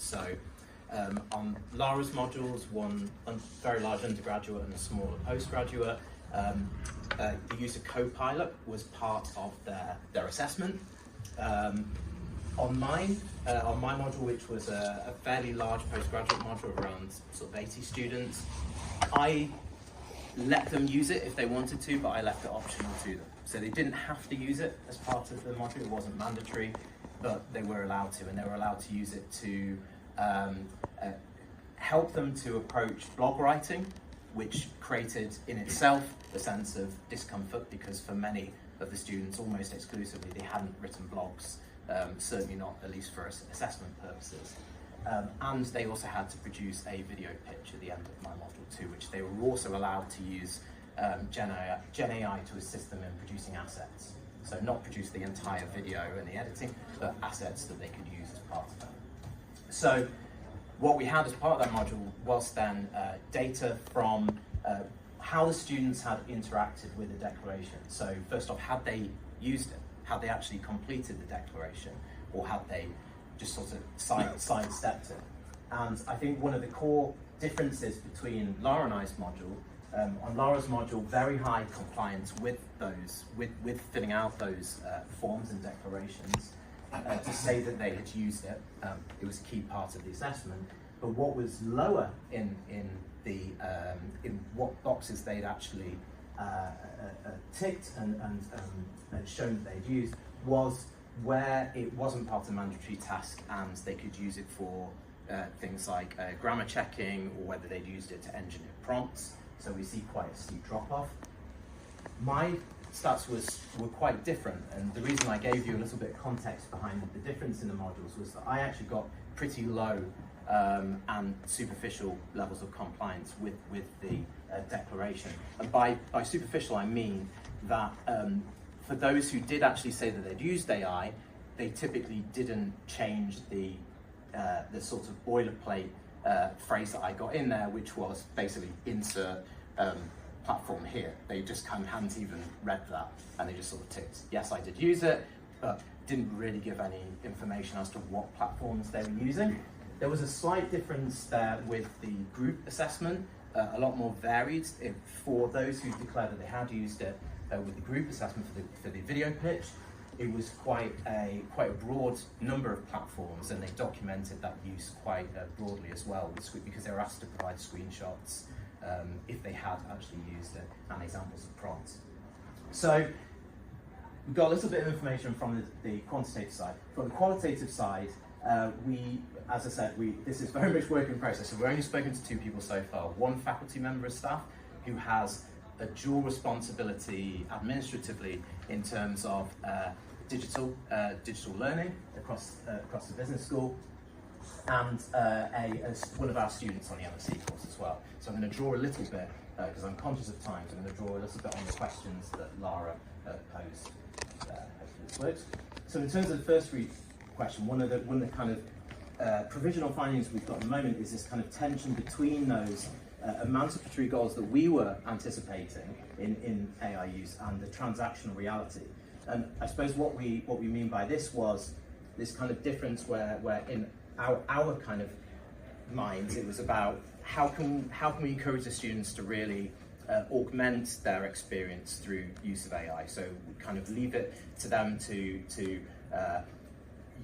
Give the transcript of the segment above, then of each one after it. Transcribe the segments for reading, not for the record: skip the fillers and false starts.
So on Lara's modules, one very large undergraduate and a smaller postgraduate, the use of Copilot was part of their assessment. On my module, which was a fairly large postgraduate module, around sort of 80 students, I let them use it if they wanted to, but I left it optional to them. So they didn't have to use it as part of the module, it wasn't mandatory, but they were allowed to, and they were allowed to use it to help them to approach blog writing, which created in itself a sense of discomfort, because for many of the students, almost exclusively, they hadn't written blogs, certainly not at least for assessment purposes. And they also had to produce a video pitch at the end of my module too, which they were also allowed to use Gen AI to assist them in producing assets. So not produce the entire video and the editing, but assets that they could use as part of that. So what we had as part of that module was then data from how the students had interacted with the declaration. So first off, had they used it? Had they actually completed the declaration? Or had they just sort of sidestepped it? And I think one of the core differences between Lara and I's module, on Lara's module, very high compliance with those, with filling out those forms and declarations to say that they had used it. It was a key part of the assessment. But what was lower in what boxes they'd actually ticked and shown that they'd used was where it wasn't part of the mandatory task and they could use it for things like grammar checking, or whether they'd used it to engineer prompts. So we see quite a steep drop-off. My stats were quite different, and the reason I gave you a little bit of context behind the difference in the modules was that I actually got pretty low and superficial levels of compliance with the declaration. And by superficial, I mean that for those who did actually say that they'd used AI, they typically didn't change the sort of boilerplate phrase that I got in there, which was basically insert platform here. They just kind of hadn't even read that, and they just sort of ticked, yes, I did use it, but didn't really give any information as to what platforms they were using. There was a slight difference there with the group assessment, a lot more varied. For those who declared that they had used it with the group assessment for the video pitch, it was quite a broad number of platforms, and they documented that use quite broadly as well, because they were asked to provide screenshots if they had actually used it, and examples of prompts. So we've got a little bit of information from the quantitative side. From the qualitative side, as I said, this is very much work in process. So we've only spoken to 2 people so far. One faculty member of staff who has a dual responsibility administratively in terms of digital learning across the business school, and one of our students on the MSc course as well. So I'm going to draw a little bit, because I'm conscious of time, so I'm going to draw a little bit on the questions that Lara posed. Hopefully this works. So in terms of the first question, one of the kind of provisional findings we've got at the moment is this kind of tension between those emancipatory goals that we were anticipating in AI use and the transactional reality. And I suppose what we mean by this was this kind of difference where in our kind of minds, it was about how can we encourage the students to really augment their experience through use of AI. So we kind of leave it to them to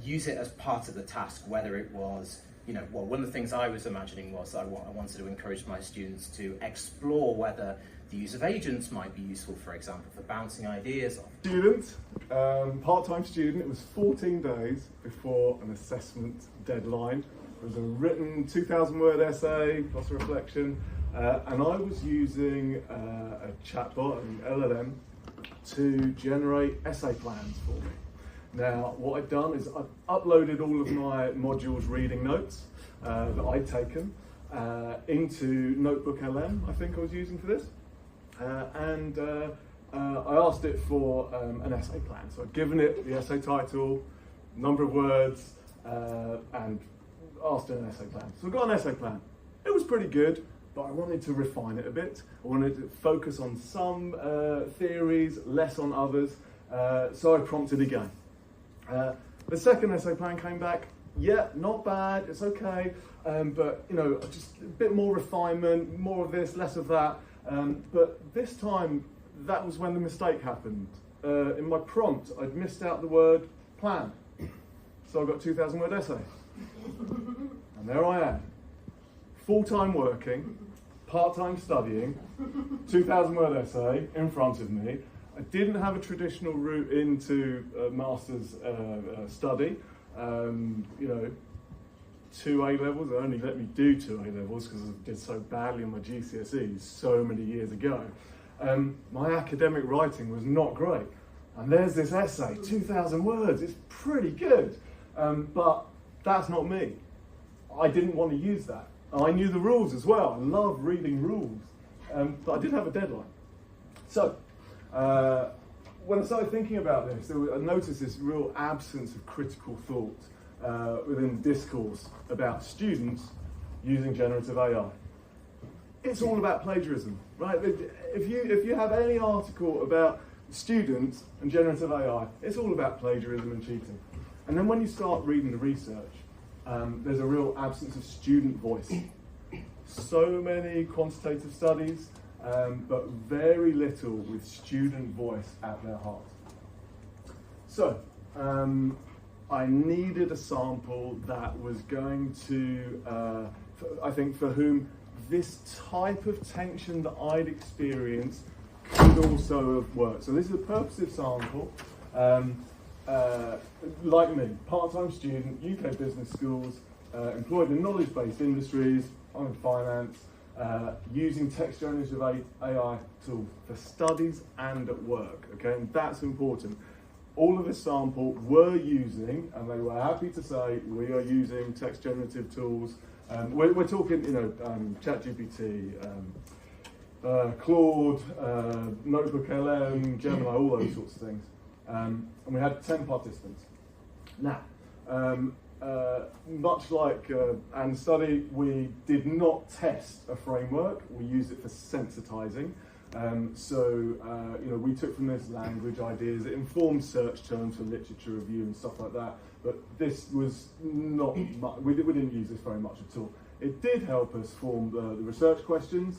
use it as part of the task, whether it was, well, one of the things I was imagining was I wanted to encourage my students to explore whether the use of agents might be useful, for example, for bouncing ideas off. Student, part-time student, it was 14 days before an assessment deadline. It was a written 2,000-word essay, plus a reflection, and I was using a chatbot, an LLM, to generate essay plans for me. Now, what I've done is I've uploaded all of my modules reading notes that I'd taken into Notebook LM, I think I was using for this. And I asked it for an essay plan. So I'd given it the essay title, number of words, and asked it an essay plan. So I got an essay plan. It was pretty good, but I wanted to refine it a bit. I wanted to focus on some theories, less on others. So I prompted again. The second essay plan came back yeah, not bad, it's okay, but you know, just a bit more refinement, more of this, less of that. But this time, that was when the mistake happened. In my prompt, I'd missed out the word plan. So I got 2,000 word essay. And there I am, full-time working, part-time studying, 2,000 word essay in front of me. I didn't have a traditional route into master's study. You know, 2 A-levels, they only let me do 2 A-levels because I did so badly in my GCSEs so many years ago. My academic writing was not great. And there's this essay, 2,000 words, it's pretty good. But that's not me. I didn't want to use that. I knew the rules as well. I love reading rules. But I did have a deadline. So, when I started thinking about this, I noticed this real absence of critical thought within discourse about students using generative AI. It's all about plagiarism, right? If you have any article about students and generative AI, it's all about plagiarism and cheating. And then when you start reading the research, there's a real absence of student voice. So many quantitative studies, but very little with student voice at their heart. So, I needed a sample that was going to, I think for whom this type of tension that I'd experienced could also have worked. So this is a purposive sample. Like me, part-time student, UK business schools, employed in knowledge-based industries, I'm in finance, using text generative AI tools for studies and at work, okay, and that's important. All of this sample were using, and they were happy to say, we are using text generative tools. We're talking, you know, ChatGPT, Claude, Notebook LM, Gemini, all those sorts of things. And we had 10 participants. Now, much like Anne's study, we did not test a framework. We used it for sensitizing. You know, we took from this language ideas. It informed search terms for literature review and stuff like that. But this was not much. We didn't use this very much at all. It did help us form the research questions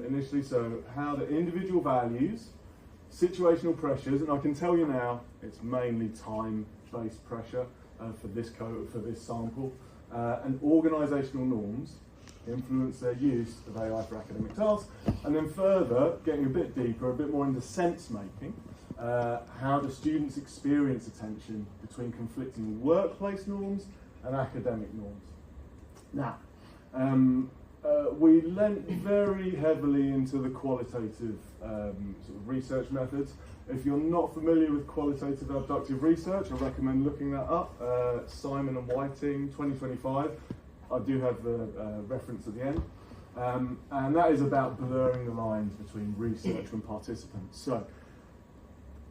initially. So how the individual values, situational pressures, and I can tell you now, it's mainly time-based pressure for this sample, and organisational norms influence their use of AI for academic tasks, and then further, getting a bit deeper, a bit more into sense-making, how do students experience attention between conflicting workplace norms and academic norms. Now, we lent very heavily into the qualitative sort of research methods. If you're not familiar with qualitative abductive research, I recommend looking that up. Simon and Whiting, 2025. I do have the reference at the end. And that is about blurring the lines between research and participants. So,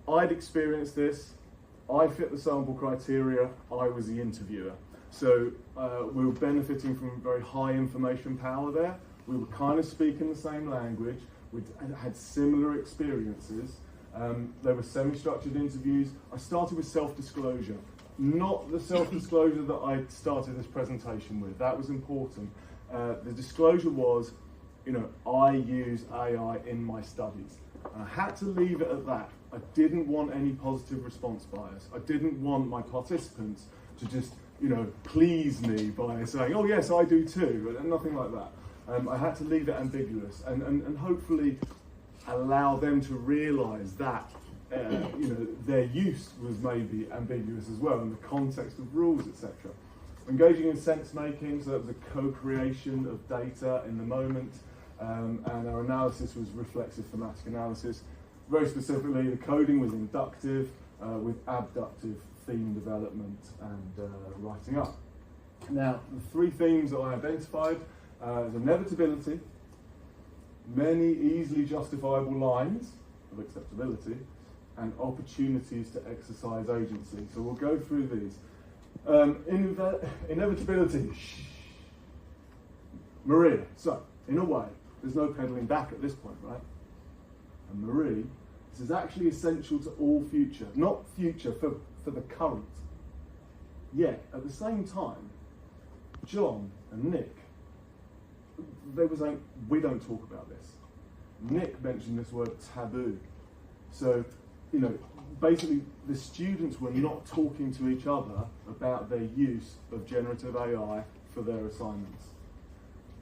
I'd experienced this. I fit the sample criteria. I was the interviewer. So we were benefiting from very high information power there. We were kind of speaking the same language. We had similar experiences. There were semi-structured interviews. I started with self-disclosure. Not the self-disclosure that I started this presentation with. That was important. The disclosure was, you know, I use AI in my studies. And I had to leave it at that. I didn't want any positive response bias. I didn't want my participants to just, you know, please me by saying, oh yes, I do too, and nothing like that. I had to leave it ambiguous and hopefully allow them to realise that you know, their use was maybe ambiguous as well in the context of rules, etc. Engaging in sense making, so that was a co-creation of data in the moment, and our analysis was reflexive thematic analysis. Very specifically, the coding was inductive with abductive theme development and writing up. Now, the 3 themes that I identified is inevitability, many easily justifiable lines of acceptability, and opportunities to exercise agency. So we'll go through these. Inevitability. Maria. So, in a way, there's no pedaling back at this point, right? And Marie, this is actually essential to all future. Not future, for the current. Yet, at the same time, John and Nick, they were saying, we don't talk about this. Nick mentioned this word taboo. So, you know, basically the students were not talking to each other about their use of generative AI for their assignments.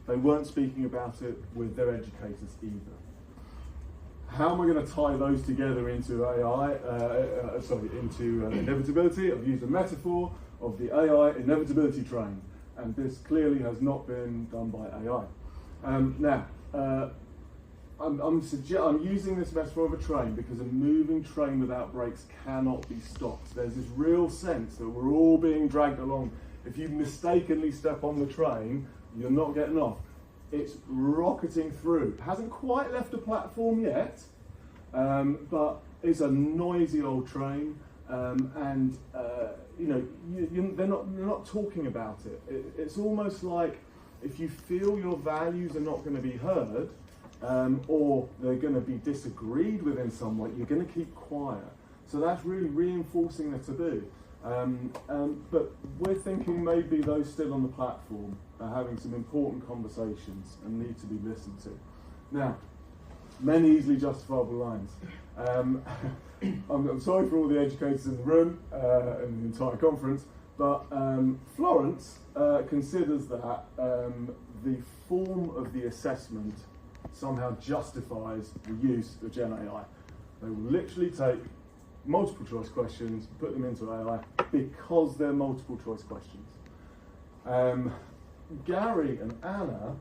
They weren't speaking about it with their educators either. How am I going to tie those together into AI, into inevitability? I've used a metaphor of the AI inevitability train, and this clearly has not been done by AI. I'm using this metaphor of a train because a moving train without brakes cannot be stopped. There's this real sense that we're all being dragged along. If you mistakenly step on the train, you're not getting off. It's rocketing through. It hasn't quite left the platform yet, but it's a noisy old train, and they're not talking about it. It's almost like if you feel your values are not going to be heard, or they're going to be disagreed with in some way, you're going to keep quiet. So that's really reinforcing the taboo. But we're thinking maybe those still on the platform are having some important conversations and need to be listened to. Now, many easily justifiable lines. I'm sorry for all the educators in the room and the entire conference, but Florence considers that the form of the assessment somehow justifies the use of Gen AI. They will literally take multiple choice questions, put them into AI because they're multiple choice questions. Gary and Anna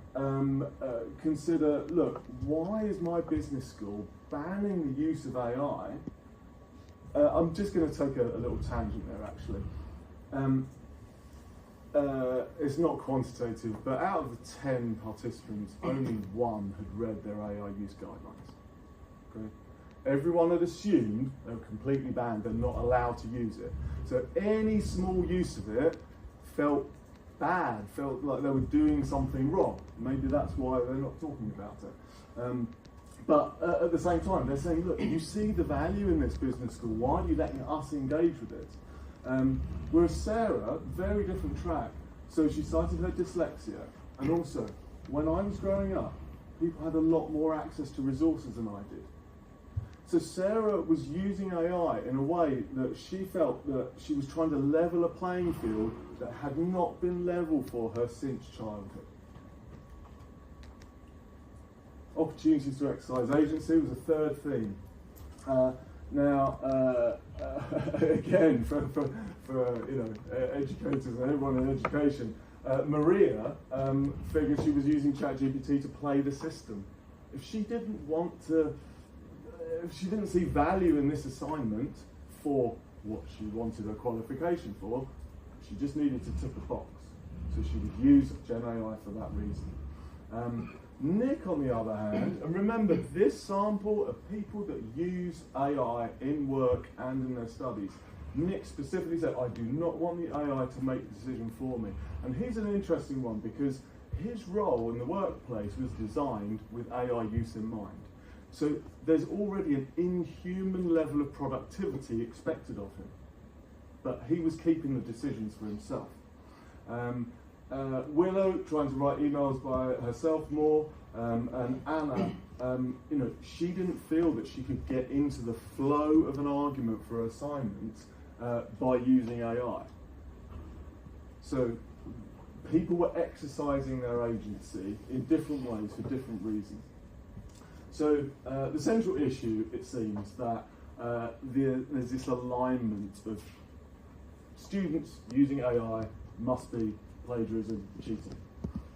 consider, look, why is my business school banning the use of AI? I'm just going to take a little tangent there actually. It's not quantitative, but out of the 10 participants, only one had read their AI use guidelines. Okay? Everyone had assumed they were completely banned, they're not allowed to use it. So any small use of it felt bad, felt like they were doing something wrong. Maybe that's why they're not talking about it. But at the same time, they're saying, look, you see the value in this business school, why aren't you letting us engage with it? Whereas Sarah, very different track. So she cited her dyslexia, and also, when I was growing up, people had a lot more access to resources than I did. So Sarah was using AI in a way that she felt that she was trying to level a playing field that had not been level for her since childhood. Opportunities to exercise agency was a third theme. Again, for educators and everyone in education, Maria figured she was using ChatGPT to play the system. If she didn't see value in this assignment for what she wanted her qualification for, she just needed to tick a box. So she would use Gen AI for that reason. Nick, on the other hand, and remember this sample of people that use AI in work and in their studies, Nick specifically said, I do not want the AI to make the decision for me. And here's an interesting one because his role in the workplace was designed with AI use in mind. So there's already an inhuman level of productivity expected of him. But he was keeping the decisions for himself. Willow trying to write emails by herself more, and Anna, she didn't feel that she could get into the flow of an argument for her assignment by using AI. So people were exercising their agency in different ways for different reasons. So the central issue, it seems, that there's this alignment of students using AI must be plagiarism, cheating.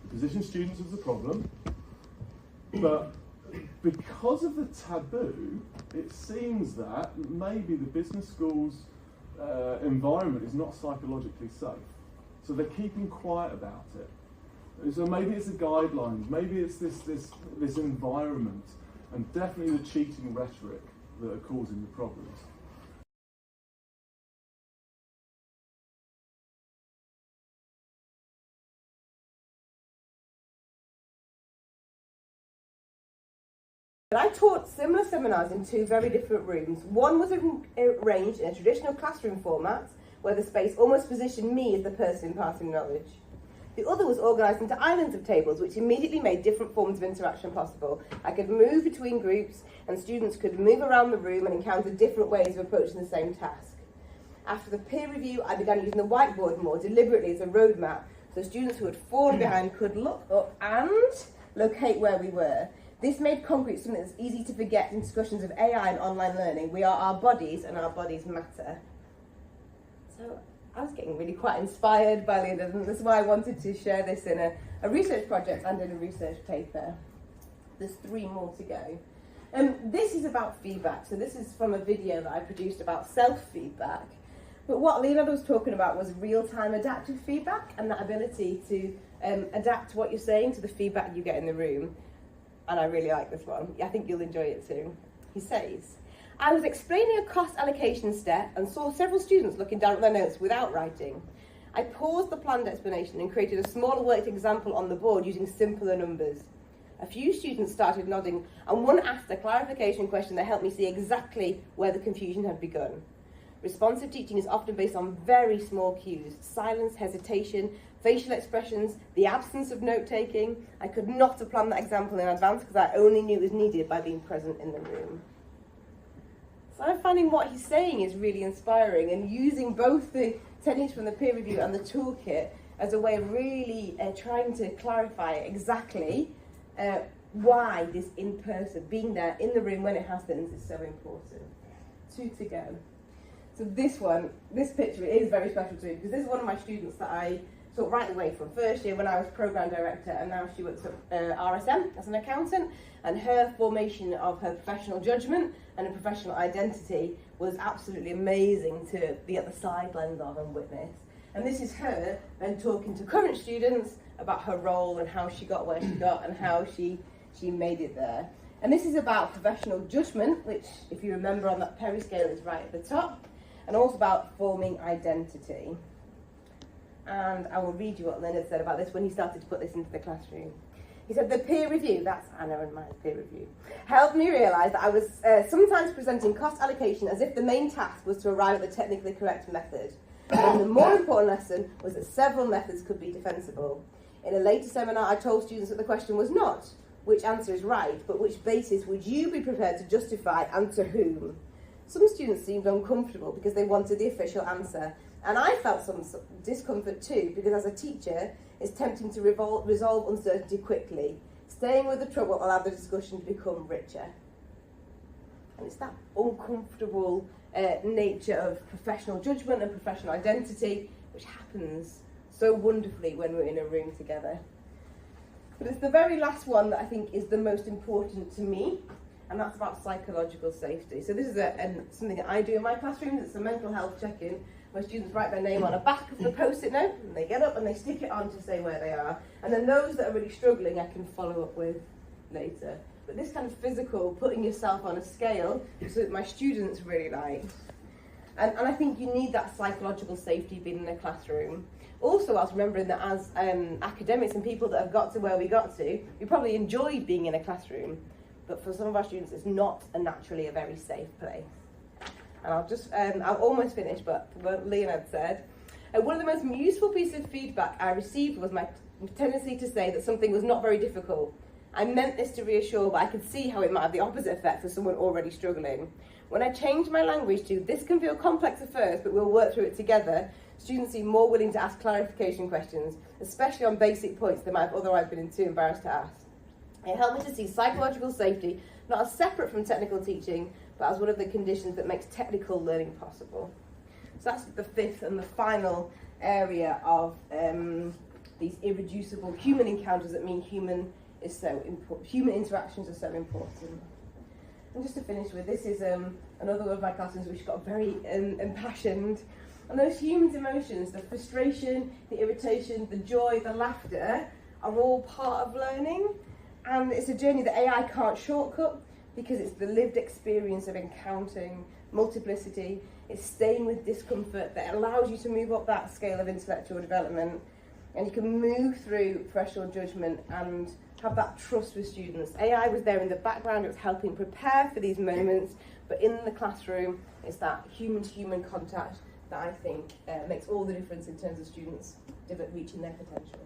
The position students is the problem, but because of the taboo, it seems that maybe the business school's environment is not psychologically safe. So they're keeping quiet about it. So maybe it's the guidelines, maybe it's this environment, and definitely the cheating rhetoric that are causing the problems. I taught similar seminars in two very different rooms. One was arranged in a traditional classroom format where the space almost positioned me as the person imparting knowledge. The other was organised into islands of tables, which immediately made different forms of interaction possible. I could move between groups, and students could move around the room and encounter different ways of approaching the same task. After the peer review, I began using the whiteboard more deliberately as a roadmap, so students who had fallen behind could look up and locate where we were. This made concrete something that's easy to forget in discussions of AI and online learning. We are our bodies, and our bodies matter. So I was getting really quite inspired by Leonard, and that's why I wanted to share this in a research project and in a research paper. There's 3 more to go. This is about feedback. So this is from a video that I produced about self-feedback. But what Leonardo was talking about was real-time adaptive feedback and that ability to adapt what you're saying to the feedback you get in the room. And I really like this one. I think you'll enjoy it too. He says, I was explaining a cost allocation step and saw several students looking down at their notes without writing. I paused the planned explanation and created a smaller worked example on the board using simpler numbers. A few students started nodding, and one asked a clarification question that helped me see exactly where the confusion had begun. Responsive teaching is often based on very small cues: silence, hesitation, facial expressions, the absence of note-taking. I could not have planned that example in advance because I only knew it was needed by being present in the room. So I'm finding what he's saying is really inspiring, and using both the techniques from the peer review and the toolkit as a way of really trying to clarify exactly why this in-person, being there in the room when it happens, is so important. 2 to go. So this picture is very special to me because this is one of my students that I taught right away from first year when I was program director, and now she works at RSM as an accountant, and her formation of her professional judgment and her professional identity was absolutely amazing to be at the sidelines of and witness. And this is her then talking to current students about her role and how she got where she got and how she made it there. And this is about professional judgment, which, if you remember on that Perry scale, is right at the top, and also about forming identity. And I will read you what Leonard said about this when he started to put this into the classroom. He said, the peer review, that's Anna and my peer review, helped me realise that I was sometimes presenting cost allocation as if the main task was to arrive at the technically correct method. And the more important lesson was that several methods could be defensible. In a later seminar, I told students that the question was not which answer is right, but which basis would you be prepared to justify and to whom? Some students seemed uncomfortable because they wanted the official answer, and I felt some discomfort too, because as a teacher, it's tempting to resolve uncertainty quickly. Staying with the trouble allowed the discussion to become richer. And it's that uncomfortable nature of professional judgment and professional identity which happens so wonderfully when we're in a room together. But it's the very last one that I think is the most important to me, and that's about psychological safety. So this is something that I do in my classrooms. It's a mental health check-in where students write their name on a back of the post-it note, and they get up and they stick it on to say where they are. And then those that are really struggling, I can follow up with later. But this kind of physical, putting yourself on a scale, is what my students really like. And I think you need that psychological safety being in a classroom. Also, whilst remembering that as academics and people that have got to where we got to, we probably enjoy being in a classroom. But for some of our students, it's not naturally a very safe place. And I'll almost finish, but what Leonard said. One of the most useful pieces of feedback I received was my tendency to say that something was not very difficult. I meant this to reassure, but I could see how it might have the opposite effect for someone already struggling. When I changed my language to, this can feel complex at first, but we'll work through it together, students seem more willing to ask clarification questions, especially on basic points they might have otherwise been too embarrassed to ask. It helped me to see psychological safety not as separate from technical teaching, but as one of the conditions that makes technical learning possible. So that's the fifth and the final area of these irreducible human encounters that mean human interactions are so important. And just to finish with, this is another one of my classrooms which got very impassioned. And those human emotions, the frustration, the irritation, the joy, the laughter, are all part of learning. And it's a journey that AI can't shortcut because it's the lived experience of encountering multiplicity. It's staying with discomfort that allows you to move up that scale of intellectual development. And you can move through professional judgment and have that trust with students. AI was there in the background, it was helping prepare for these moments, but in the classroom, it's that human-to-human contact that I think makes all the difference in terms of students reaching their potential.